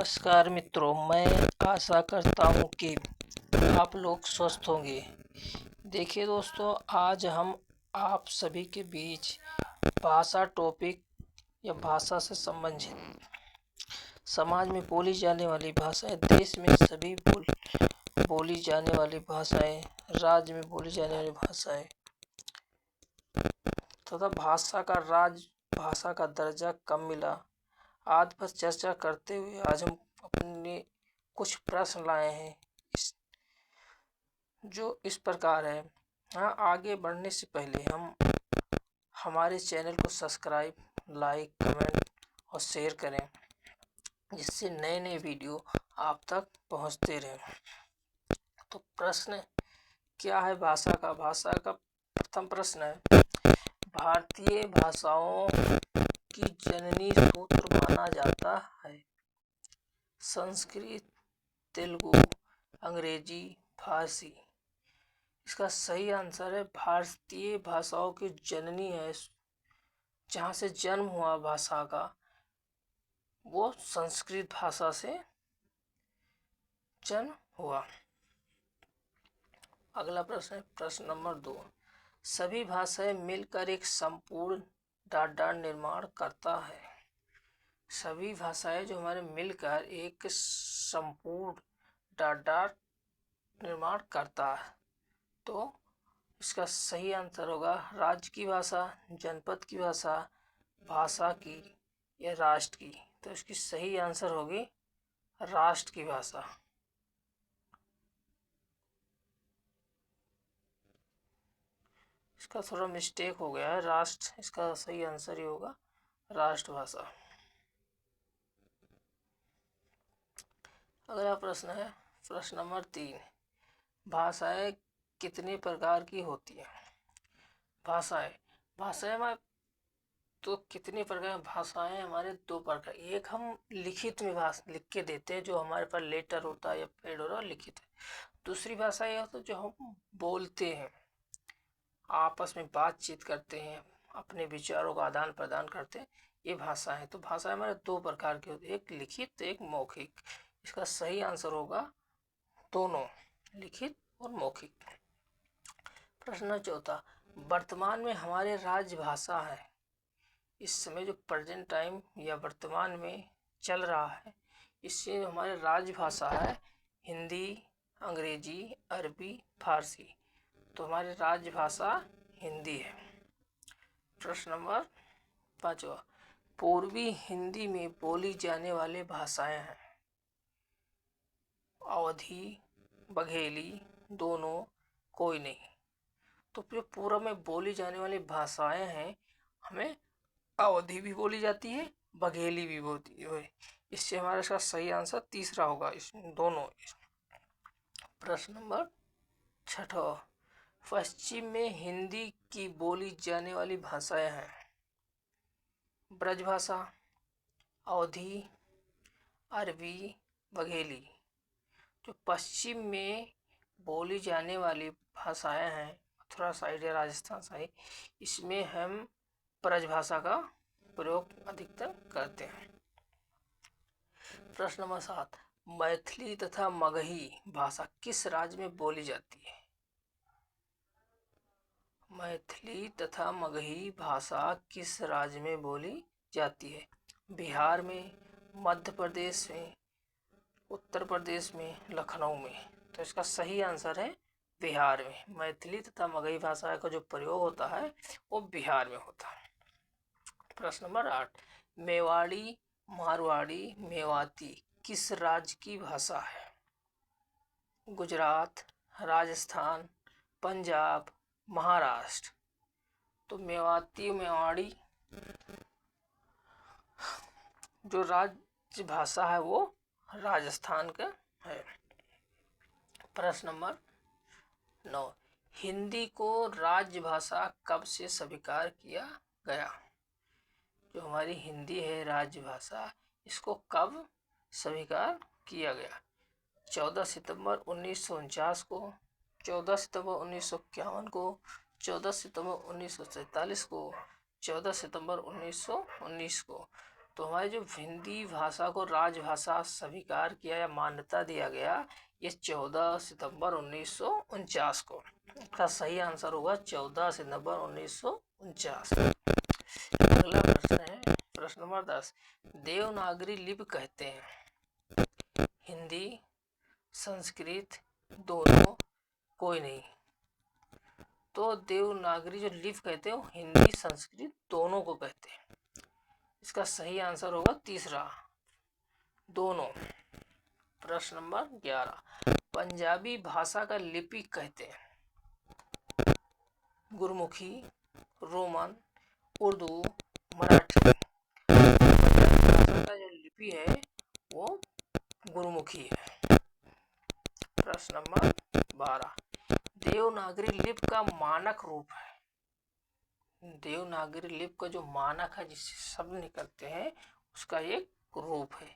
नमस्कार मित्रों, मैं आशा करता हूँ कि आप लोग स्वस्थ होंगे। देखिए दोस्तों, आज हम आप सभी के बीच भाषा टॉपिक या भाषा से संबंधित समाज में बोली जाने वाली भाषाएं, देश में सभी बोली जाने वाली भाषाएं, राज्य में बोली जाने वाली भाषाएं तथा भाषा का दर्जा कब मिला आदि पर चर्चा करते हुए आज हम अपने कुछ प्रश्न लाए हैं जो इस प्रकार है। हाँ, आगे बढ़ने से पहले हम हमारे चैनल को सब्सक्राइब, लाइक, कमेंट और शेयर करें, जिससे नए नए वीडियो आप तक पहुंचते रहें। तो प्रश्न क्या है भाषा का प्रथम प्रश्न है, भारतीय भाषाओं की जननी सूत्र माना जाता है संस्कृत, तेलुगु, अंग्रेजी, फारसी। इसका सही आंसर है भारतीय भाषाओं की जननी है, जहाँ से जन्म हुआ भाषा का, वो संस्कृत भाषा से जन्म हुआ। अगला प्रश्न है प्रश्न नंबर 2, सभी भाषाएं मिलकर एक संपूर्ण डाटा निर्माण करता है। सभी भाषाएं जो हमारे मिलकर एक संपूर्ण डाटा निर्माण करता है, तो इसका सही आंसर होगा राज्य की भाषा, जनपद की भाषा, भाषा की या राष्ट्र की। तो इसकी सही आंसर होगी राष्ट्र की भाषा। इसका थोड़ा मिस्टेक हो गया है, राष्ट्र इसका सही आंसर ही होगा राष्ट्रभाषा। अगला प्रश्न है प्रश्न नंबर 3, भाषाएं कितने प्रकार की होती हैं। भाषाएं हमारे तो कितने प्रकार भाषाएं हमारे दो प्रकार, एक हम लिखित में लिख के देते हैं, जो हमारे पास लेटर होता है या पेड होता है लिखित है। दूसरी भाषा यह होता है जो हम बोलते हैं, आपस में बातचीत करते हैं, अपने विचारों का आदान प्रदान करते हैं, ये भाषा है। तो भाषा हमारे दो प्रकार की होती है, एक लिखित, एक मौखिक। इसका सही आंसर होगा दोनों, लिखित और मौखिक। प्रश्न 4, वर्तमान में हमारे राजभाषा है, इस समय जो प्रेजेंट टाइम या वर्तमान में चल रहा है, इससे हमारे राजभाषा है हिंदी, अंग्रेजी, अरबी, फारसी। तो हमारी राजभाषा हिंदी है। प्रश्न नंबर 5, पूर्वी हिंदी में बोली जाने वाली भाषाएं हैं अवधी, बघेली, दोनों, कोई नहीं। तो जो पूर्व में बोली जाने वाली भाषाएं हैं, हमें अवधी भी बोली जाती है, बघेली भी बोलती है। इससे हमारा इसका सही आंसर तीसरा होगा, इस दोनों। प्रश्न नंबर 6, पश्चिम में हिंदी की बोली जाने वाली भाषाएं हैं ब्रजभाषा, अवधी, अरबी, बघेली। जो पश्चिम में बोली जाने वाली भाषाएं हैं, मथुरा साइड या राजस्थान साइड, इसमें हम ब्रजभाषा का प्रयोग अधिकतर करते हैं। प्रश्न नंबर 7, मैथिली तथा मगही भाषा किस राज्य में बोली जाती है। मैथिली तथा मगही भाषा किस राज्य में बोली जाती है। बिहार में, मध्य प्रदेश में, उत्तर प्रदेश में, लखनऊ में। तो इसका सही आंसर है बिहार में। मैथिली तथा मगही भाषा का जो प्रयोग होता है वो बिहार में होता है। प्रश्न नंबर 8, मेवाड़ी, मारवाड़ी, मेवाती किस राज्य की भाषा है। गुजरात, राजस्थान, पंजाब, महाराष्ट्र। तो मेवाड़ी जो राज्य भाषा है वो राजस्थान का है। प्रश्न नंबर 9, हिंदी को राजभाषा कब से स्वीकार किया गया। जो हमारी हिंदी है राजभाषा, इसको कब स्वीकार किया गया। 14 सितंबर 1949 को, 14 सितंबर 1951 को, 14 सितंबर 1947 को, 14 सितंबर 1919 को। तो हमारी जो हिंदी भाषा को राजभाषा स्वीकार किया या मान्यता दिया गया ये 14 सितंबर 1949 को। इसका सही आंसर होगा 14 सितंबर 1949। अगला प्रश्न है प्रश्न नंबर 10। देवनागरी लिपि कहते हैं हिंदी संस्कृत दोनों कोई नहीं। तो देवनागरी जो लिपि कहते हैं वो हिंदी संस्कृत दोनों को कहते हैं। इसका सही आंसर होगा तीसरा दोनों। प्रश्न नंबर 11। पंजाबी भाषा का लिपि कहते हैं गुरमुखी रोमन उर्दू मराठी। पंजाबी भाषा का जो लिपि है वो गुरमुखी है। प्रश्न नंबर 12। देवनागरी लिपि का मानक रूप है। देवनागरी लिपि का जो मानक है जिससे शब्द निकलते हैं उसका एक रूप है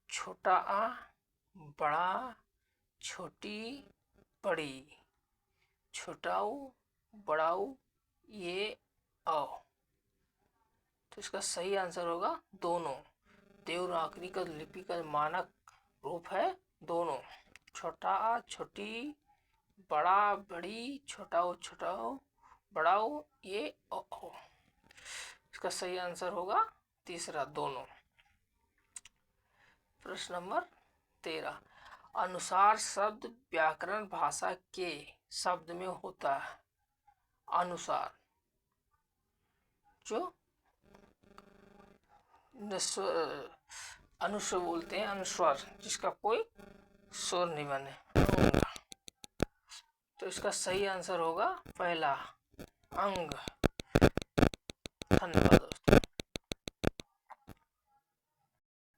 छोटा आ बड़ा छोटी बड़ी छोटाऊ बड़ाऊ ये औ। तो इसका सही आंसर होगा दोनों। देवनागरी का लिपि का मानक रूप है दोनों छोटा आ छोटी बड़ा बड़ी छोटाऊ छोटाऊ बड़ाऊ ये ओ। इसका सही आंसर होगा तीसरा दोनों। प्रश्न नंबर 13। अनुसार शब्द व्याकरण भाषा के शब्द में होता है। अनुसार जो अनुस्वर बोलते हैं अनुस्वर जिसका कोई स्वर नहीं बने। तो इसका सही आंसर होगा पहला अंग। धन्यवाद।